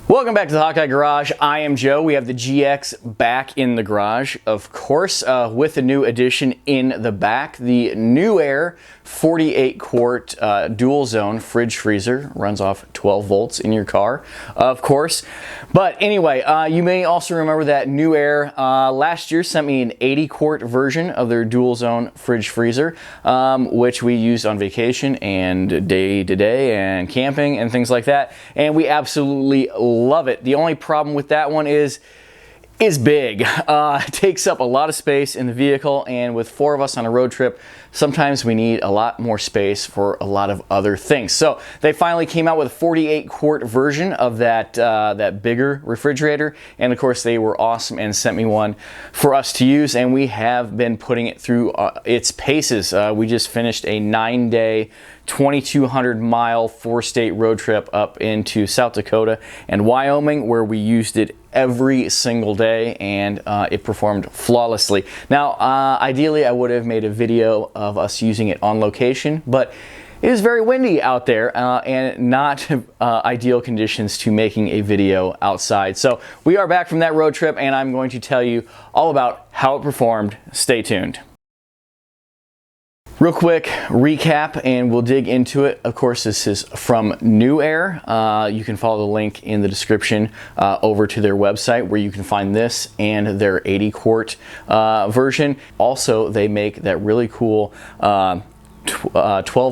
Welcome back to the Hawkeye Garage. I am Joe. We have the GX back in the garage, of course, with a new addition in the back. The Newair 48 quart dual zone fridge freezer runs off 12 volts in your car, of course. But anyway, you may also remember that Newair last year sent me an 80 quart version of their dual zone fridge freezer, which we used on vacation and day to day and camping and things like that. And we absolutely love it. The only problem with that one is big. It takes up a lot of space in the vehicle, and with 4 of us on a road trip, sometimes we need a lot more space for a lot of other things. So they finally came out with a 48 quart version of that bigger refrigerator, and of course they were awesome and sent me one for us to use, and we have been putting it through its paces. We just finished a 9-day 2,200 mile 4-state road trip up into South Dakota and Wyoming, where we used it every single day, and it performed flawlessly. Now, ideally I would have made a video of us using it on location, but it is very windy out there and not ideal conditions to making a video outside. So we are back from that road trip, and I'm going to tell you all about how it performed. Stay tuned. Real quick recap, and we'll dig into it. Of course, this is from Newair. You can follow the link in the description over to their website, where you can find this and their 80 quart version. Also, they make that really cool 12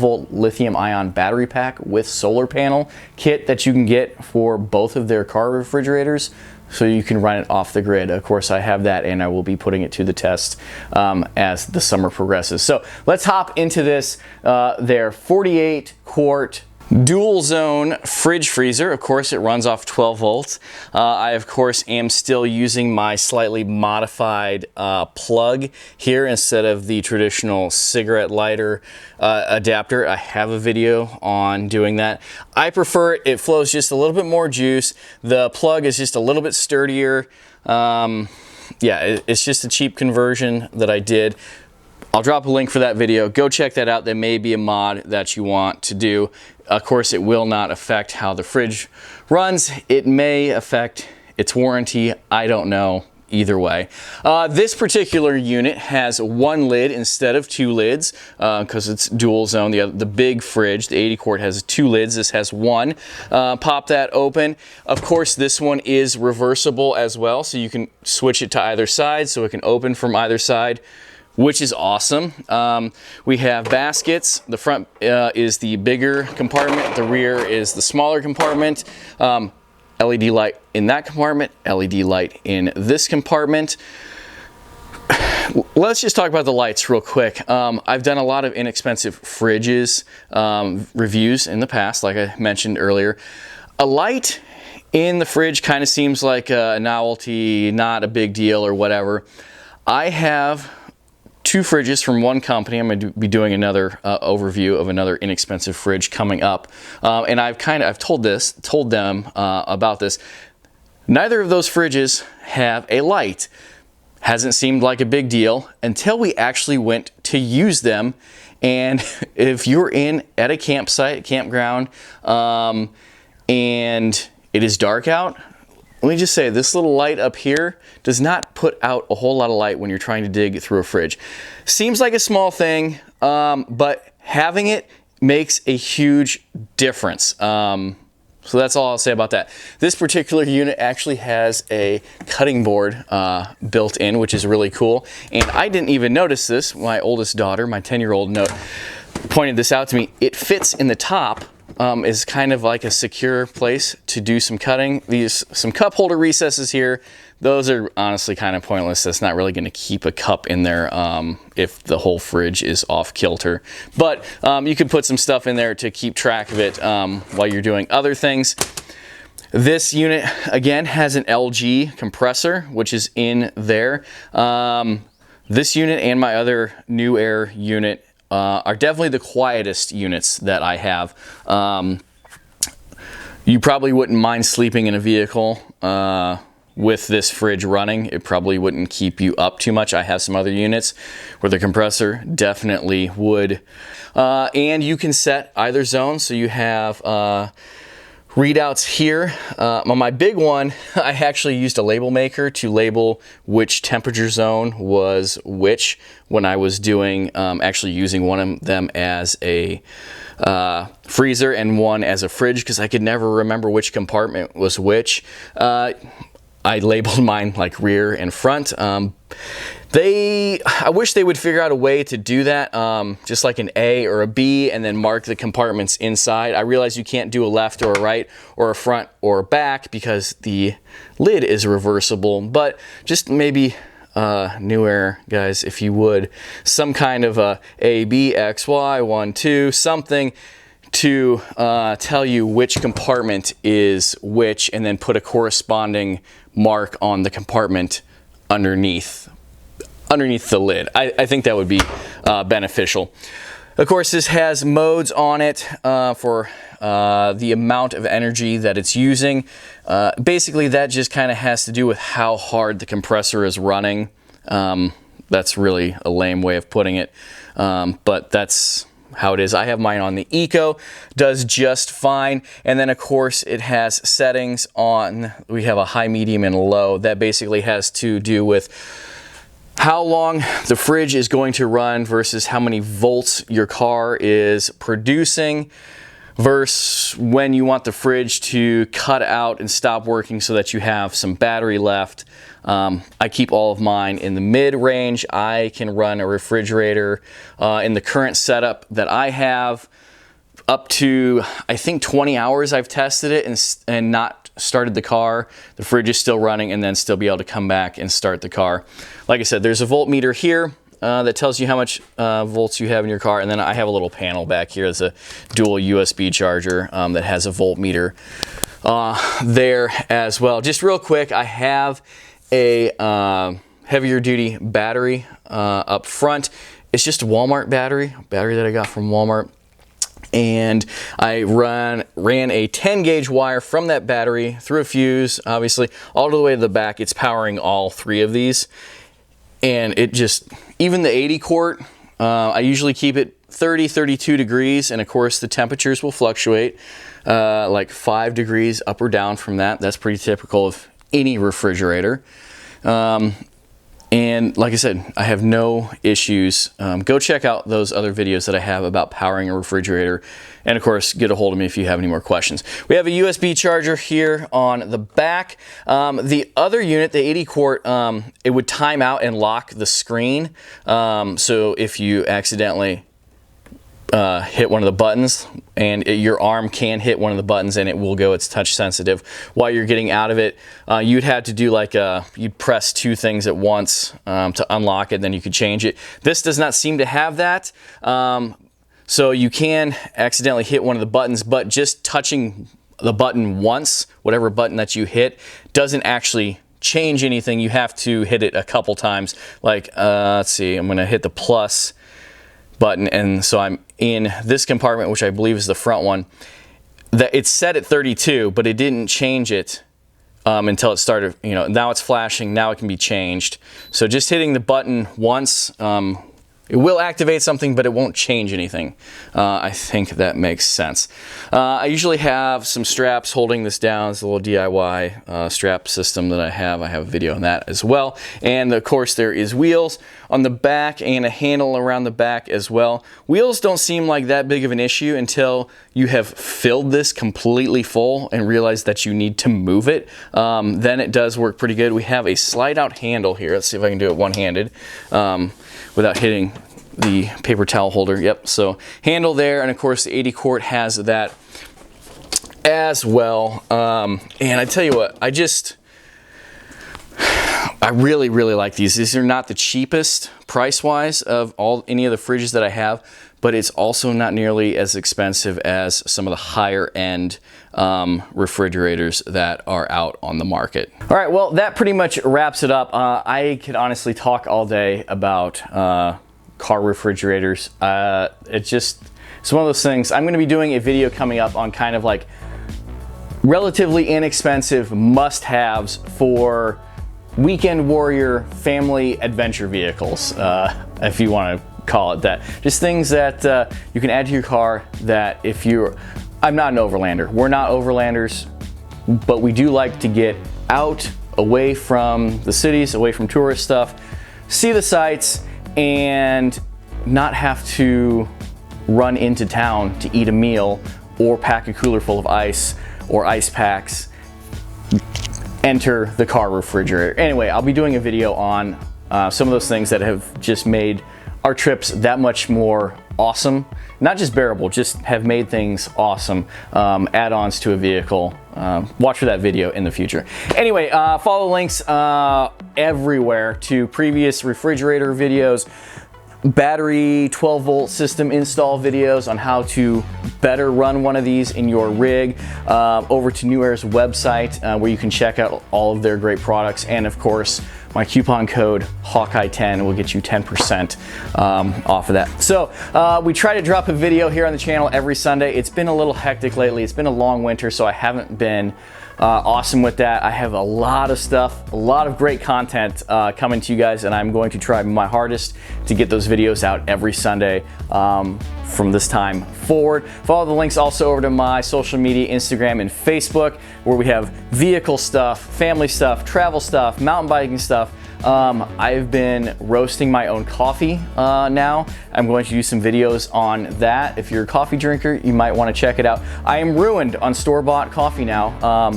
volt lithium ion battery pack with solar panel kit that you can get for both of their car refrigerators, so you can run it off the grid. Of course, I have that, and I will be putting it to the test as the summer progresses. So let's hop into this, their 48 quart dual zone fridge freezer. Of course, it runs off 12 volts. I, of course, am still using my slightly modified plug here instead of the traditional cigarette lighter adapter. I have a video on doing that. I prefer it. It flows just a little bit more juice. The plug is just a little bit sturdier. Yeah, it's just a cheap conversion that I did. I'll drop a link for that video. Go check that out. There may be a mod that you want to do. Of course, it will not affect how the fridge runs. It may affect its warranty. I don't know. Either way. This particular unit has 1 lid instead of 2 lids because it's dual zone. The big fridge, the 80 quart, has 2 lids. This has 1. Pop that open. Of course, this one is reversible as well, so you can switch it to either side, so it can open from either side, which is awesome. We have baskets. The front is the bigger compartment. The rear is the smaller compartment. LED light in that compartment, LED light in this compartment. Let's just talk about the lights real quick. I've done a lot of inexpensive fridges reviews in the past, like I mentioned earlier. A light in the fridge kind of seems like a novelty, not a big deal or whatever. I have 2 fridges from one company. I'm going to be doing another overview of another inexpensive fridge coming up, and I've told them about this. Neither of those fridges have a light. Hasn't seemed like a big deal until we actually went to use them. And if you're at a campground, and it is dark out, let me just say, this little light up here does not put out a whole lot of light when you're trying to dig through a fridge. Seems like a small thing, but having it makes a huge difference. So that's all I'll say about that. This particular unit actually has a cutting board built in, which is really cool. And I didn't even notice this. My oldest daughter, my 10-year-old, pointed this out to me. It fits in the top. Is kind of like a secure place to do some cutting. Some cup holder recesses here, those are honestly kind of pointless. That's not really going to keep a cup in there if the whole fridge is off kilter. But you can put some stuff in there to keep track of it while you're doing other things. This unit, again, has an LG compressor, which is in there. This unit and my other Newair unit are definitely the quietest units that I have. You probably wouldn't mind sleeping in a vehicle with this fridge running. It probably wouldn't keep you up too much. I have some other units where the compressor definitely would. And you can set either zone, so you have readouts here. On my big one, I actually used a label maker to label which temperature zone was which when I was doing, actually using one of them as a freezer and one as a fridge, because I could never remember which compartment was which. I labeled mine like rear and front. I wish they would figure out a way to do that, just like an A or a B, and then mark the compartments inside. I realize you can't do a left or a right or a front or a back because the lid is reversible, but just maybe Newair guys, if you would, some kind of A, B, X, Y, 1, 2, something to tell you which compartment is which, and then put a corresponding mark on the compartment underneath the lid. I think that would be beneficial. Of course, this has modes on it for the amount of energy that it's using. Basically, that just kind of has to do with how hard the compressor is running. That's really a lame way of putting it, but that's how it is. I have mine on the Eco, does just fine. And then of course it has settings on, we have a high, medium, and low. That basically has to do with how long the fridge is going to run versus how many volts your car is producing versus when you want the fridge to cut out and stop working so that you have some battery left. I keep all of mine in the mid-range. I can run a refrigerator in the current setup that I have up to, I think, 20 hours I've tested it and not started the car. The fridge is still running, and then still be able to come back and start the car. Like I said, there's a voltmeter here that tells you how much volts you have in your car, and then I have a little panel back here. It's a dual USB charger that has a voltmeter there as well. Just real quick, I have a heavier duty battery up front. It's just a Walmart battery that I got from Walmart. And I ran a 10 gauge wire from that battery through a fuse, obviously, all the way to the back. It's powering all three of these. And it just, even the 80 quart, I usually keep it 30, 32 degrees. And of course the temperatures will fluctuate like 5 degrees up or down from that. That's pretty typical of any refrigerator. And like I said, I have no issues. Go check out those other videos that I have about powering a refrigerator. And of course, get a hold of me if you have any more questions. We have a USB charger here on the back. The other unit, the 80 quart, it would time out and lock the screen. So if you accidentally hit one of the buttons, and your arm can hit one of the buttons and it will go, it's touch sensitive. While you're getting out of it, you'd have to do like you'd press two things at once to unlock it, then you could change it. This does not seem to have that. So you can accidentally hit one of the buttons, but just touching the button once, whatever button that you hit, doesn't actually change anything. You have to hit it a couple times. Like, let's see, I'm gonna hit the plus button, and so I'm in this compartment, which I believe is the front one. That it's set at 32, but it didn't change it until it started, you know, now it's flashing, now it can be changed. So just hitting the button once, it will activate something, but it won't change anything. I think that makes sense. I usually have some straps holding this down. It's a little DIY strap system that I have. I have a video on that as well. And of course there is wheels on the back and a handle around the back as well. Wheels don't seem like that big of an issue until you have filled this completely full and realize that you need to move it. Then it does work pretty good. We have a slide out handle here. Let's see if I can do it one-handed without hitting the paper towel holder. Yep, so handle there, and of course the 80 quart has that as well. And I tell you what, I really like these. These are not the cheapest price-wise of any of the fridges that I have, but it's also not nearly as expensive as some of the higher end refrigerators that are out on the market. All right, well, that pretty much wraps it up. I could honestly talk all day about car refrigerators. It's one of those things. I'm gonna be doing a video coming up on kind of like relatively inexpensive must-haves for weekend warrior family adventure vehicles, if you want to call it that. Just things that you can add to your car that if you're I'm not an overlander. We're not overlanders, but we do like to get out, away from the cities, away from tourist stuff, see the sights, and not have to run into town to eat a meal or pack a cooler full of ice or ice packs, enter the car refrigerator. Anyway, I'll be doing a video on some of those things that have just made our trips that much more awesome. Not just bearable, just have made things awesome. Add-ons to a vehicle. Watch for that video in the future. Anyway, follow links everywhere to previous refrigerator videos, battery 12-volt system install videos on how to better run one of these in your rig, over to Newair's website where you can check out all of their great products, and of course my coupon code Hawkeye10 will get you 10% off of that. So we try to drop a video here on the channel every Sunday. It's been a little hectic lately. It's been a long winter, so I haven't been awesome with that. I have a lot of stuff, a lot of great content coming to you guys, and I'm going to try my hardest to get those videos out every Sunday from this time forward. Follow the links also over to my social media, Instagram and Facebook, where we have vehicle stuff, family stuff, travel stuff, mountain biking stuff. I've been roasting my own coffee now. I'm going to do some videos on that. If you're a coffee drinker, you might want to check it out. I am ruined on store-bought coffee now.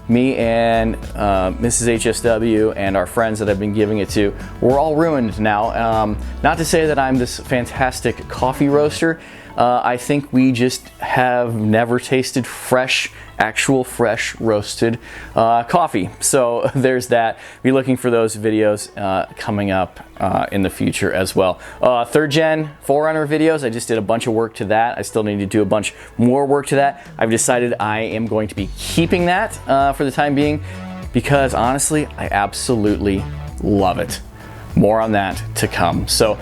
Me and Mrs. HSW and our friends that I've been giving it to, we're all ruined now. Not to say that I'm this fantastic coffee roaster. I think we just have never tasted fresh, actual fresh roasted coffee. So there's that. Be looking for those videos coming up in the future as well. 3rd gen 4Runner videos, I just did a bunch of work to that. I still need to do a bunch more work to that. I've decided I am going to be keeping that for the time being because honestly, I absolutely love it. More on that to come. So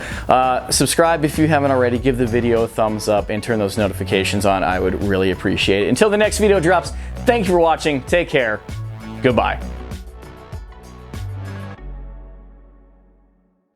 subscribe if you haven't already, give the video a thumbs up and turn those notifications on. I would really appreciate it. Until the next video drops, thank you for watching. Take care. Goodbye.